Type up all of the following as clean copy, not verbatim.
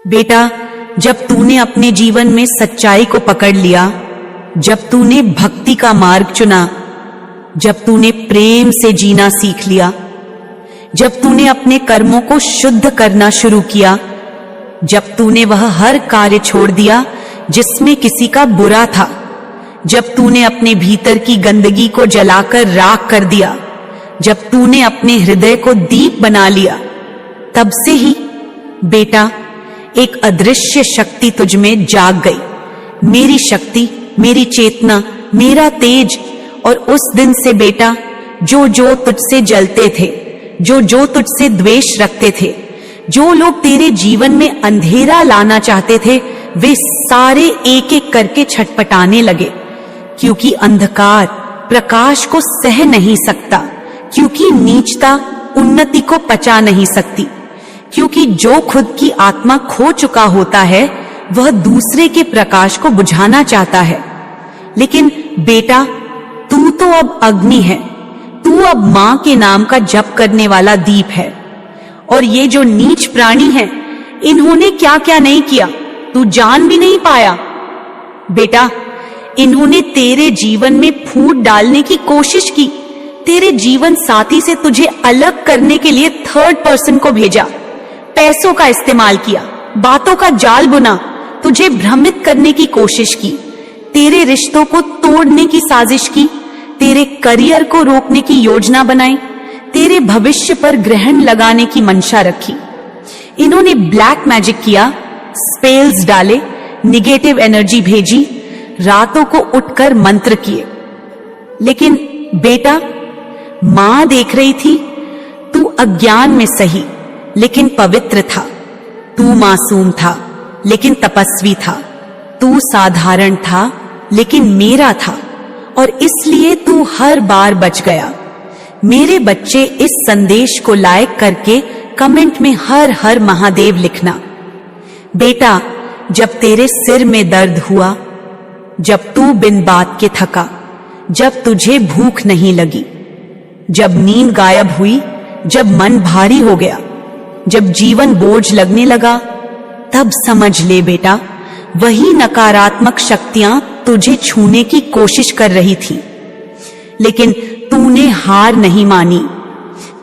बेटा, जब तूने अपने जीवन में सच्चाई को पकड़ लिया, जब तूने भक्ति का मार्ग चुना, जब तूने प्रेम से जीना सीख लिया, जब तूने अपने कर्मों को शुद्ध करना शुरू किया, जब तूने वह हर कार्य छोड़ दिया जिसमें किसी का बुरा था, जब तूने अपने भीतर की गंदगी को जलाकर राख कर दिया, जब तूने अपने हृदय को दीप बना लिया, तब से ही बेटा एक अदृश्य शक्ति तुझ में जाग गई। मेरी शक्ति, मेरी चेतना, मेरा तेज। और उस दिन से बेटा जो जो तुझसे जलते थे, जो जो तुझसे द्वेष रखते थे, जो लोग तेरे जीवन में अंधेरा लाना चाहते थे, वे सारे एक एक करके छटपटाने लगे, क्योंकि अंधकार प्रकाश को सह नहीं सकता, क्योंकि नीचता उन्नति को पचा नहीं सकती, क्योंकि जो खुद की आत्मा खो चुका होता है वह दूसरे के प्रकाश को बुझाना चाहता है। लेकिन बेटा, तू तो अब अग्नि है, तू अब मां के नाम का जप करने वाला दीप है। और ये जो नीच प्राणी हैं, इन्होंने क्या क्या नहीं किया, तू जान भी नहीं पाया। बेटा, इन्होंने तेरे जीवन में फूट डालने की कोशिश की, तेरे जीवन साथी से तुझे अलग करने के लिए थर्ड पर्सन को भेजा, पैसों का इस्तेमाल किया, बातों का जाल बुना, तुझे भ्रमित करने की कोशिश की, तेरे रिश्तों को तोड़ने की साजिश की, तेरे करियर को रोकने की योजना बनाई, तेरे भविष्य पर ग्रहण लगाने की मंशा रखी। इन्होंने ब्लैक मैजिक किया, स्पेल्स डाले, निगेटिव एनर्जी भेजी, रातों को उठकर मंत्र किए। लेकिन बेटा, मां देख रही थी, तू अज्ञान में सही लेकिन पवित्र था, तू मासूम था लेकिन तपस्वी था, तू साधारण था लेकिन मेरा था, और इसलिए तू हर बार बच गया। मेरे बच्चे, इस संदेश को लाइक करके कमेंट में हर हर महादेव लिखना। बेटा, जब तेरे सिर में दर्द हुआ, जब तू बिन बात के थका, जब तुझे भूख नहीं लगी, जब नींद गायब हुई, जब मन भारी हो गया, जब जीवन बोझ लगने लगा, तब समझ ले बेटा, वही नकारात्मक शक्तियां तुझे छूने की कोशिश कर रही थी। लेकिन तूने हार नहीं मानी,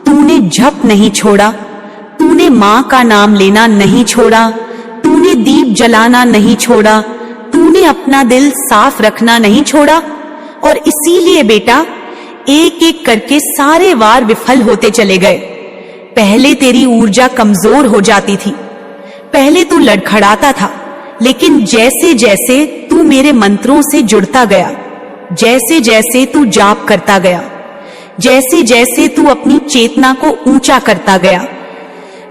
तूने जप नहीं छोड़ा, तूने मां का नाम लेना नहीं छोड़ा, तूने दीप जलाना नहीं छोड़ा, तूने अपना दिल साफ रखना नहीं छोड़ा। और इसीलिए बेटा एक एक करके सारे वार विफल होते चले गए। पहले तेरी ऊर्जा कमजोर हो जाती थी, पहले तू लड़खड़ाता था, लेकिन जैसे जैसे तू मेरे मंत्रों से जुड़ता गया, जैसे जैसे तू जाप करता गया, जैसे जैसे तू अपनी चेतना को ऊंचा करता गया,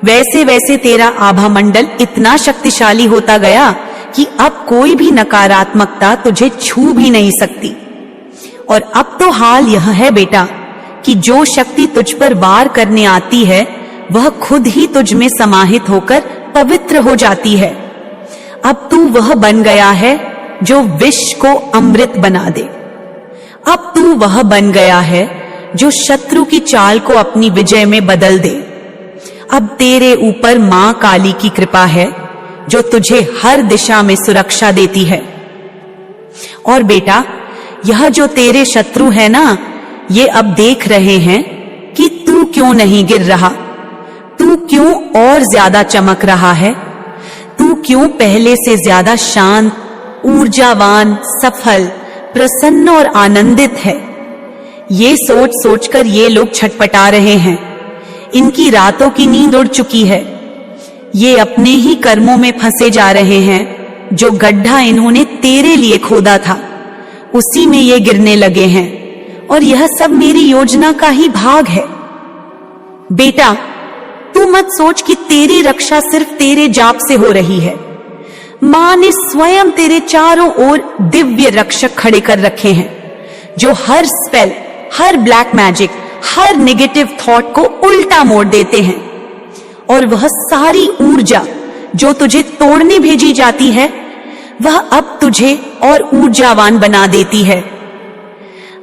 वैसे वैसे तेरा आभा मंडल इतना शक्तिशाली होता गया कि अब कोई भी नकारात्मकता तुझे छू भी नहीं सकती। और अब तो हाल यह है बेटा कि जो शक्ति तुझ पर वार करने आती है वह खुद ही तुझ में समाहित होकर पवित्र हो जाती है। अब तू वह बन गया है जो विष को अमृत बना दे। अब तू वह बन गया है जो शत्रु की चाल को अपनी विजय में बदल दे। अब तेरे ऊपर मां काली की कृपा है जो तुझे हर दिशा में सुरक्षा देती है। और बेटा, यह जो तेरे शत्रु है ना, ये अब देख रहे हैं कि तू क्यों नहीं गिर रहा, तू क्यों और ज्यादा चमक रहा है, तू क्यों पहले से ज्यादा शांत, ऊर्जावान, सफल, प्रसन्न और आनंदित है। ये सोच सोचकर ये लोग छटपटा रहे हैं, इनकी रातों की नींद उड़ चुकी है, ये अपने ही कर्मों में फंसे जा रहे हैं। जो गड्ढा इन्होंने तेरे लिए खोदा था उसी में ये गिरने लगे हैं, और यह सब मेरी योजना का ही भाग है। बेटा, तू मत सोच कि तेरी रक्षा सिर्फ तेरे जाप से हो रही है। मां ने स्वयं तेरे चारों ओर दिव्य रक्षक खड़े कर रखे हैं, जो हर स्पेल, हर ब्लैक मैजिक, हर नेगेटिव थॉट को उल्टा मोड़ देते हैं। और वह सारी ऊर्जा जो तुझे तोड़ने भेजी जाती है, वह अब तुझे और ऊर्जावान बना देती है।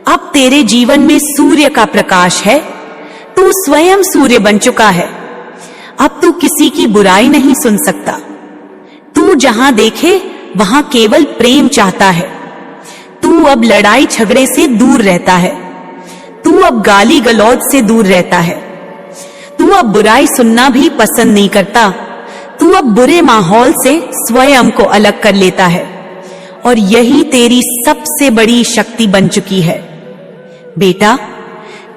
अब तेरे जीवन में सूर्य का प्रकाश है, तू स्वयं सूर्य बन चुका है। अब तू किसी की बुराई नहीं सुन सकता, तू जहां देखे वहां केवल प्रेम चाहता है। तू अब लड़ाई झगड़े से दूर रहता है। तू अब गाली गलौज से दूर रहता है। तू अब बुराई सुनना भी पसंद नहीं करता। तू अब बुरे माहौल से स्वयं को अलग कर लेता है और यही तेरी सबसे बड़ी शक्ति बन चुकी है। बेटा,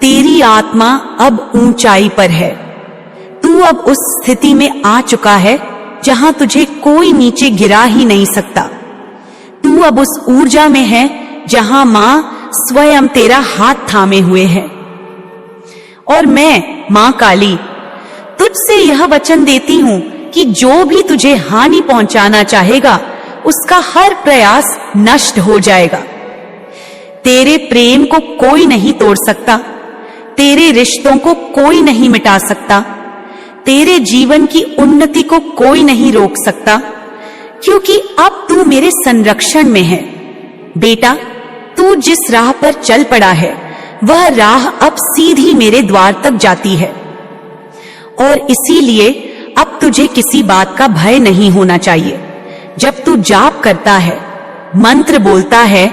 तेरी आत्मा अब ऊंचाई पर है। तू अब उस स्थिति में आ चुका है जहां तुझे कोई नीचे गिरा ही नहीं सकता। तू अब उस ऊर्जा में है जहां मां स्वयं तेरा हाथ थामे हुए है। और मैं, मां काली, तुझसे यह वचन देती हूं कि जो भी तुझे हानि पहुंचाना चाहेगा उसका हर प्रयास नष्ट हो जाएगा। तेरे प्रेम को कोई नहीं तोड़ सकता। तेरे रिश्तों को कोई नहीं मिटा सकता। तेरे जीवन की उन्नति को कोई नहीं रोक सकता, क्योंकि अब तू मेरे संरक्षण में है। बेटा, तू जिस राह पर चल पड़ा है वह राह अब सीधी मेरे द्वार तक जाती है और इसीलिए अब तुझे किसी बात का भय नहीं होना चाहिए। जब तू जाप करता है, मंत्र बोलता है,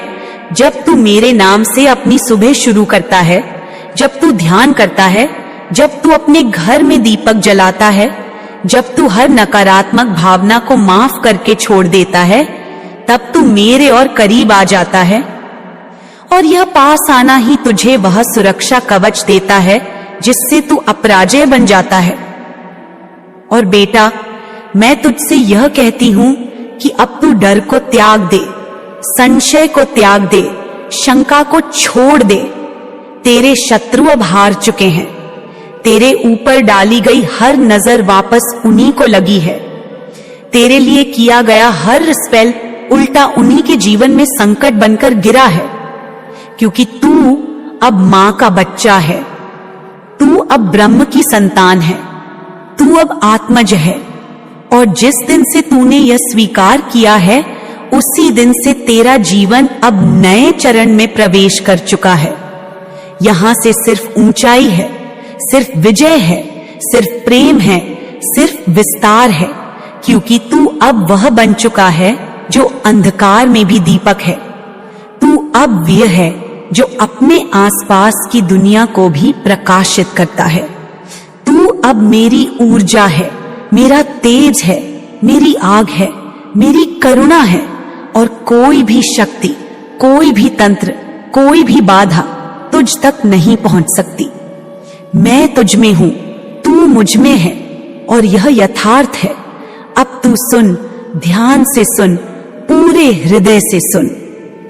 जब तू मेरे नाम से अपनी सुबह शुरू करता है, जब तू ध्यान करता है, जब तू अपने घर में दीपक जलाता है, जब तू हर नकारात्मक भावना को माफ करके छोड़ देता है, तब तू मेरे और करीब आ जाता है और यह पास आना ही तुझे वह सुरक्षा कवच देता है जिससे तू अपराजय बन जाता है। और बेटा, मैं तुझसे यह कहती हूं कि अब तू डर को त्याग दे, संशय को त्याग दे, शंका को छोड़ दे। तेरे शत्रु अब हार चुके हैं। तेरे ऊपर डाली गई हर नजर वापस उन्हीं को लगी है। तेरे लिए किया गया हर स्पेल उल्टा उन्हीं के जीवन में संकट बनकर गिरा है, क्योंकि तू अब मां का बच्चा है। तू अब ब्रह्म की संतान है। तू अब आत्मज है और जिस दिन से तूने यह स्वीकार किया है उसी दिन से तेरा जीवन अब नए चरण में प्रवेश कर चुका है। यहां से सिर्फ ऊंचाई है, सिर्फ विजय है, सिर्फ प्रेम है, सिर्फ विस्तार है, क्योंकि तू अब वह बन चुका है जो अंधकार में भी दीपक है। तू अब वह है जो अपने आसपास की दुनिया को भी प्रकाशित करता है। तू अब मेरी ऊर्जा है, मेरा तेज है, मेरी आग है, मेरी करुणा है और कोई भी शक्ति, कोई भी तंत्र, कोई भी बाधा तुझ तक नहीं पहुंच सकती। मैं तुझ में हूं, तू मुझ में है और यह यथार्थ है। अब तू सुन, ध्यान से सुन, पूरे हृदय से सुन,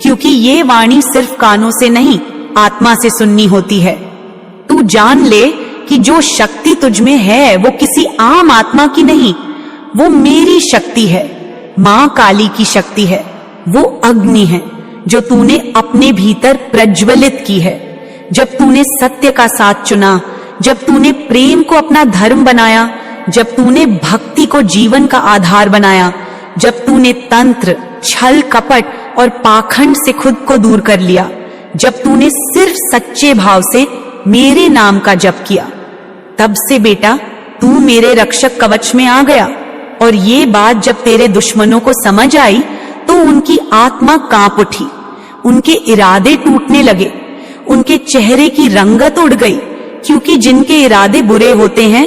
क्योंकि ये वाणी सिर्फ कानों से नहीं, आत्मा से सुननी होती है। तू जान ले कि जो शक्ति तुझ में है वो किसी आम आत्मा की नहीं, वो मेरी शक्ति है, मां काली की शक्ति है। वो अग्नि है जो तूने अपने भीतर प्रज्वलित की है। जब तूने सत्य का साथ चुना, जब तूने प्रेम को अपना धर्म बनाया, जब तूने भक्ति को जीवन का आधार बनाया, जब तूने तंत्र, छल कपट और पाखंड से खुद को दूर कर लिया, जब तूने सिर्फ सच्चे भाव से मेरे नाम का जप किया, तब से बेटा तू मेरे रक्षक कवच में आ गया। और ये बात जब तेरे दुश्मनों को समझ आई तो उनकी आत्मा कांप उठी, उनके इरादे टूटने लगे, उनके चेहरे की रंगत उड़ गई, क्योंकि जिनके इरादे बुरे होते हैं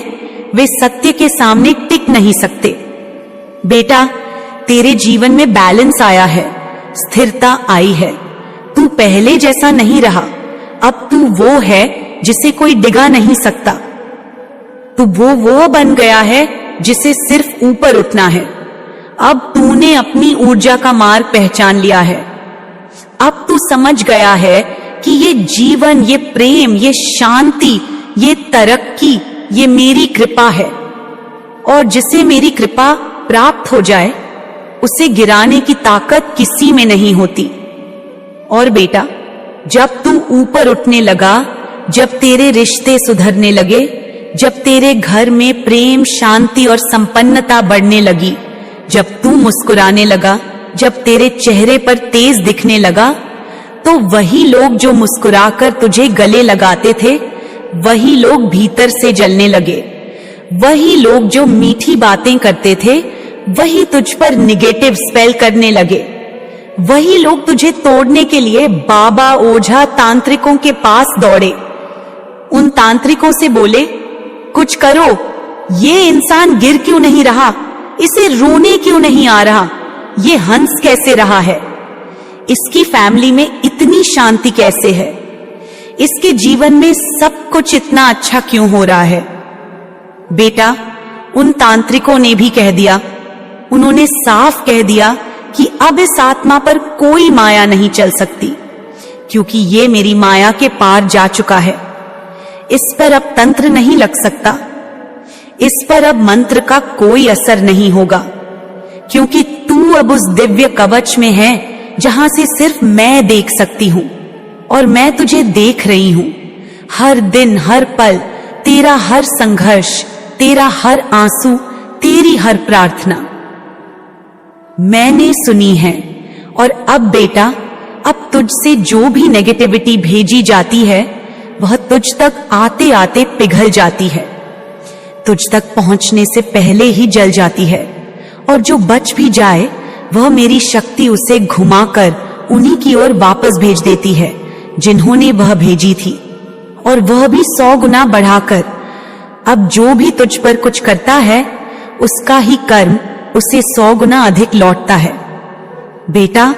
वे सत्य के सामने टिक नहीं सकते। बेटा, तेरे जीवन में बैलेंस आया है, स्थिरता आई है। तू पहले जैसा नहीं रहा। अब तू वो है जिसे कोई डिगा नहीं सकता। तू वो बन गया है जिसे सिर्फ ऊपर उठना है। अब तूने अपनी ऊर्जा का मार्ग पहचान लिया है। अब तू समझ गया है कि ये जीवन, ये प्रेम, ये शांति, ये तरक्की, ये मेरी कृपा है और जिसे मेरी कृपा प्राप्त हो जाए उसे गिराने की ताकत किसी में नहीं होती। और बेटा, जब तू ऊपर उठने लगा, जब तेरे रिश्ते सुधरने लगे, जब तेरे घर में प्रेम, शांति और संपन्नता बढ़ने लगी, जब तू मुस्कुराने लगा, जब तेरे चेहरे पर तेज दिखने लगा, तो वही लोग जो मुस्कुराकर तुझे गले लगाते थे, वही लोग भीतर से जलने लगे। वही लोग जो मीठी बातें करते थे, वही तुझ पर निगेटिव स्पेल करने लगे। वही लोग तुझे तोड़ने के लिए बाबा, ओझा, तांत्रिकों के पास दौड़े। उन तांत्रिकों से बोले, कुछ करो, ये इंसान गिर क्यों नहीं रहा, इसे रोने क्यों नहीं आ रहा, ये हंस कैसे रहा है, इसकी फैमिली में इतनी शांति कैसे है, इसके जीवन में सब कुछ इतना अच्छा क्यों हो रहा है। बेटा, उन तांत्रिकों ने भी कह दिया, उन्होंने साफ कह दिया कि अब इस आत्मा पर कोई माया नहीं चल सकती, क्योंकि ये मेरी माया के पार जा चुका है। इस पर अब तंत्र नहीं लग सकता, इस पर अब मंत्र का कोई असर नहीं होगा, क्योंकि तू अब उस दिव्य कवच में है जहां से सिर्फ मैं देख सकती हूं, और मैं तुझे देख रही हूं। हर दिन, हर पल, तेरा हर संघर्ष, तेरा हर आंसू, तेरी हर प्रार्थना मैंने सुनी है। और अब बेटा, अब तुझसे जो भी नेगेटिविटी भेजी जाती है वह तुझ तक आते आते पिघल जाती है, तुझ तक पहुंचने से पहले ही जल जाती है, और जो बच भी जाए वह मेरी शक्ति उसे घुमाकर उन्हीं की ओर वापस भेज देती है जिन्होंने वह भेजी थी, और वह भी 100 गुना बढ़ाकर। अब जो भी तुझ पर कुछ करता है उसका ही कर्म उसे 100 गुना अधिक लौटता है। बेटा,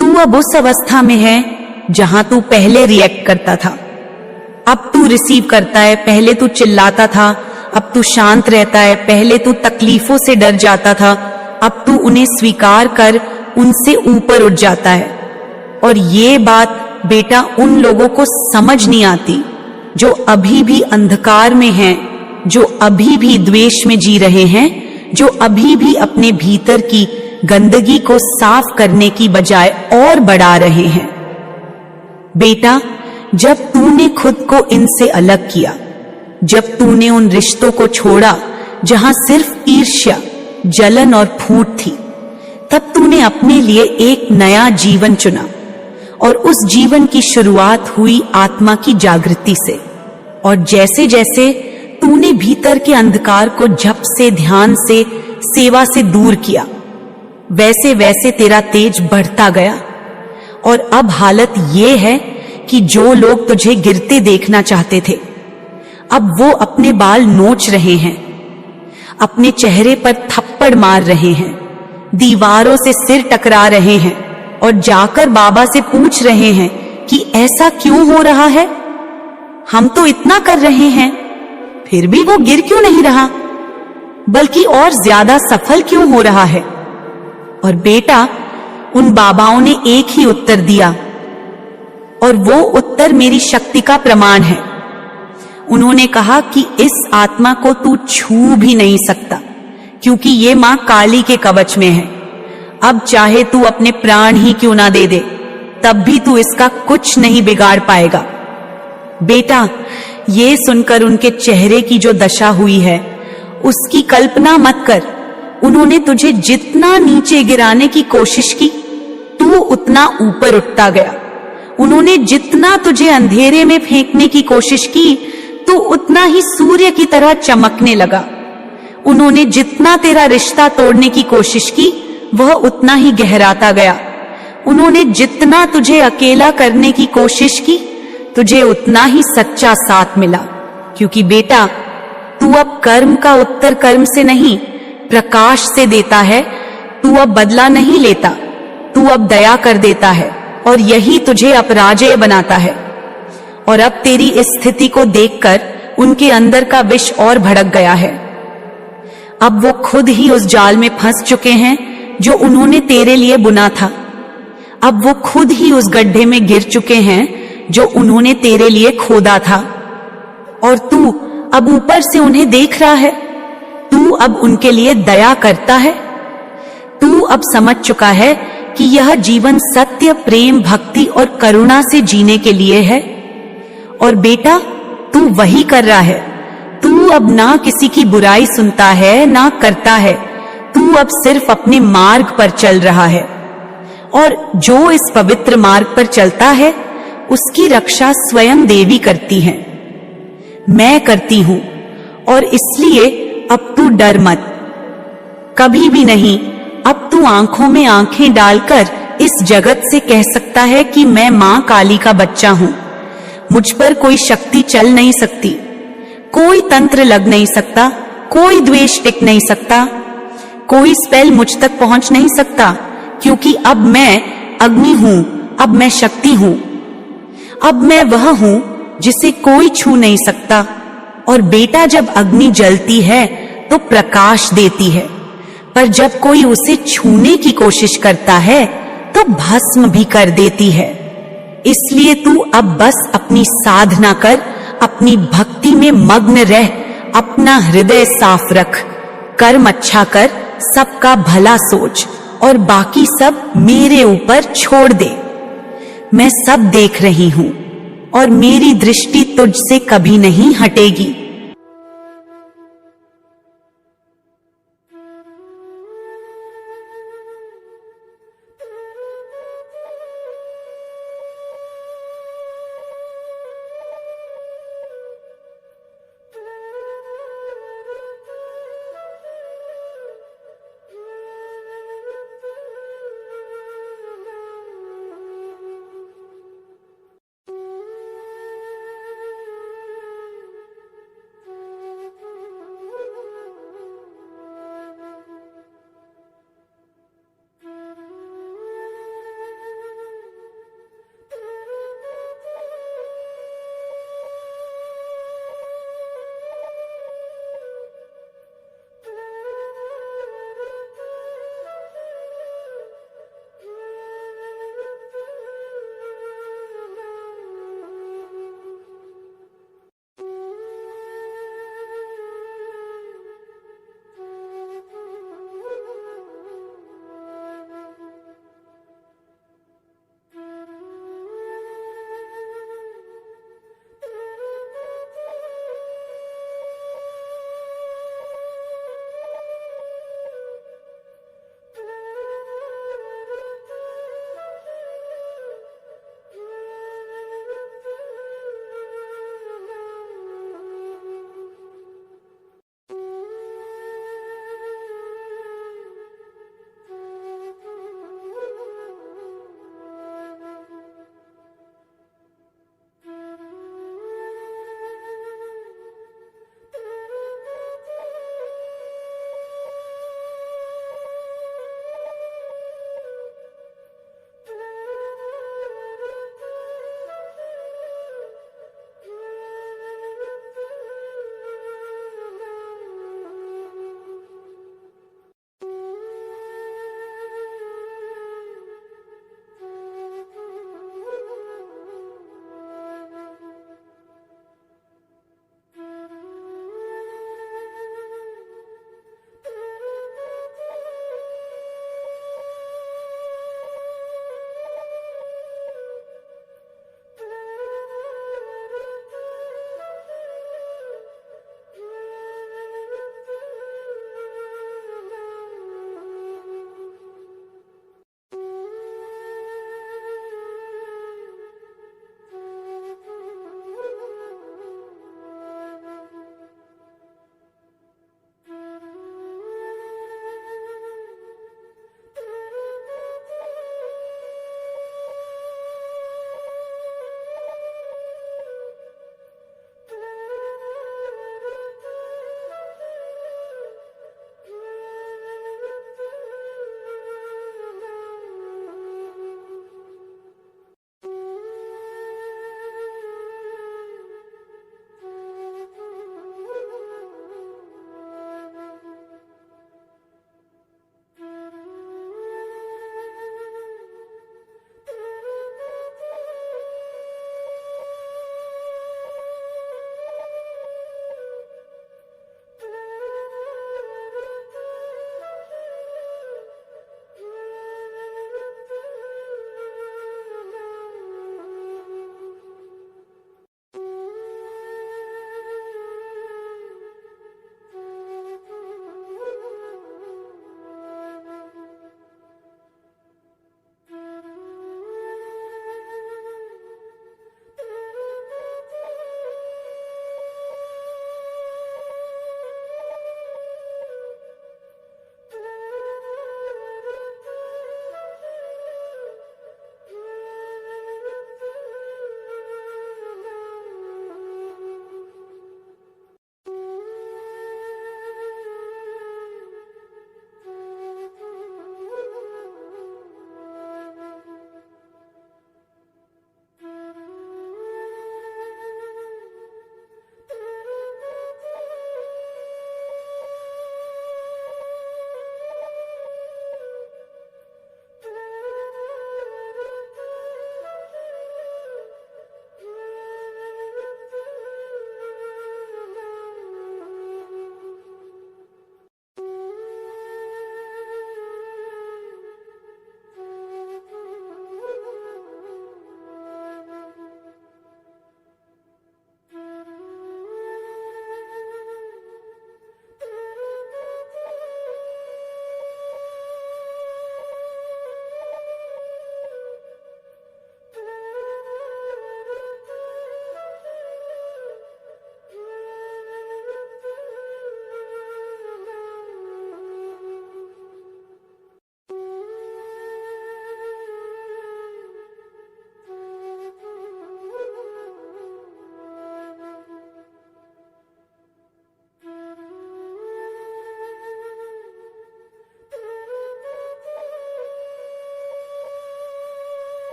तू अब उस अवस्था में है जहां तू पहले रिएक्ट करता था, अब तू रिसीव करता है। पहले तू चिल्लाता था, अब तू शांत रहता है। पहले तू तकलीफों से डर जाता था, अब तू उन्हें स्वीकार कर उनसे ऊपर उठ जाता है। और ये बात बेटा उन लोगों को समझ नहीं आती जो अभी भी अंधकार में हैं, जो अभी भी द्वेष में जी रहे हैं, जो अभी भी अपने भीतर की गंदगी को साफ करने की बजाय और बढ़ा रहे हैं। बेटा, जब तूने खुद को इनसे अलग किया, जब तूने उन रिश्तों को छोड़ा जहां सिर्फ ईर्ष्या, जलन और फूट थी, तब तूने अपने लिए एक नया जीवन चुना, और उस जीवन की शुरुआत हुई आत्मा की जागृति से। और जैसे जैसे तूने भीतर के अंधकार को जप से, ध्यान से, सेवा से दूर किया, वैसे वैसे तेरा तेज बढ़ता गया। और अब हालत ये है कि जो लोग तुझे गिरते देखना चाहते थे, अब वो अपने बाल नोच रहे हैं, अपने चेहरे पर थप्पड़ मार रहे हैं, दीवारों से सिर टकरा रहे हैं, और जाकर बाबा से पूछ रहे हैं कि ऐसा क्यों हो रहा है, हम तो इतना कर रहे हैं, फिर भी वो गिर क्यों नहीं रहा, बल्कि और ज्यादा सफल क्यों हो रहा है। और बेटा, उन बाबाओं ने एक ही उत्तर दिया, और वो उत्तर मेरी शक्ति का प्रमाण है। उन्होंने कहा कि इस आत्मा को तू छू भी नहीं सकता, क्योंकि ये मां काली के कवच में है। अब चाहे तू अपने प्राण ही क्यों ना दे दे, तब भी तू इसका कुछ नहीं बिगाड़ पाएगा। बेटा, ये सुनकर उनके चेहरे की जो दशा हुई है उसकी कल्पना मत कर। उन्होंने तुझे जितना नीचे गिराने की कोशिश की, तू उतना ऊपर उठता गया। उन्होंने जितना तुझे अंधेरे में फेंकने की कोशिश की, तू उतना ही सूर्य की तरह चमकने लगा। उन्होंने जितना तेरा रिश्ता तोड़ने की कोशिश की, वह उतना ही गहराता गया। उन्होंने जितना तुझे अकेला करने की कोशिश की, तुझे उतना ही सच्चा साथ मिला। क्योंकि बेटा, तू अब कर्म का उत्तर कर्म से नहीं, प्रकाश से देता है। तू अब बदला नहीं लेता, तू अब दया कर देता है, और यही तुझे अपराजय बनाता है। और अब तेरी इस स्थिति को देखकर उनके अंदर का विष और भड़क गया है। अब वो खुद ही उस जाल में फंस चुके हैं जो उन्होंने तेरे लिए बुना था। अब वो खुद ही उस गड्ढे में गिर चुके हैं जो उन्होंने तेरे लिए खोदा था, और तू अब ऊपर से उन्हें देख रहा है। तू अब उनके लिए दया करता है। तू अब समझ चुका है कि यह जीवन सत्य, प्रेम, भक्ति और करुणा से जीने के लिए है। और बेटा, तू वही कर रहा है। तू अब ना किसी की बुराई सुनता है, ना करता है। तू अब सिर्फ अपने मार्ग पर चल रहा है, और जो इस पवित्र मार्ग पर चलता है उसकी रक्षा स्वयं देवी करती है, मैं करती हूं। और इसलिए अब तू डर मत। कभी भी नहीं। अब तू आंखों में आंखें डालकर इस जगत से कह सकता है कि मैं मां काली का बच्चा हूं। मुझ पर कोई शक्ति चल नहीं सकती, कोई तंत्र लग नहीं सकता, कोई द्वेष टिक नहीं सकता, कोई स्पेल मुझ तक पहुंच नहीं सकता, क्योंकि अब मैं अग्नि हूं, अब मैं शक्ति हूं, अब मैं वह हूं जिसे कोई छू नहीं सकता। और बेटा, जब अग्नि जलती है तो प्रकाश देती है, पर जब कोई उसे छूने की कोशिश करता है तो भस्म भी कर देती है। इसलिए तू अब बस अपनी साधना कर, अपनी भक्ति में मग्न रह, अपना हृदय साफ रख, कर्म अच्छा कर, सबका भला सोच और बाकी सब मेरे ऊपर छोड़ दे। मैं सब देख रही हूं और मेरी दृष्टि तुझसे कभी नहीं हटेगी।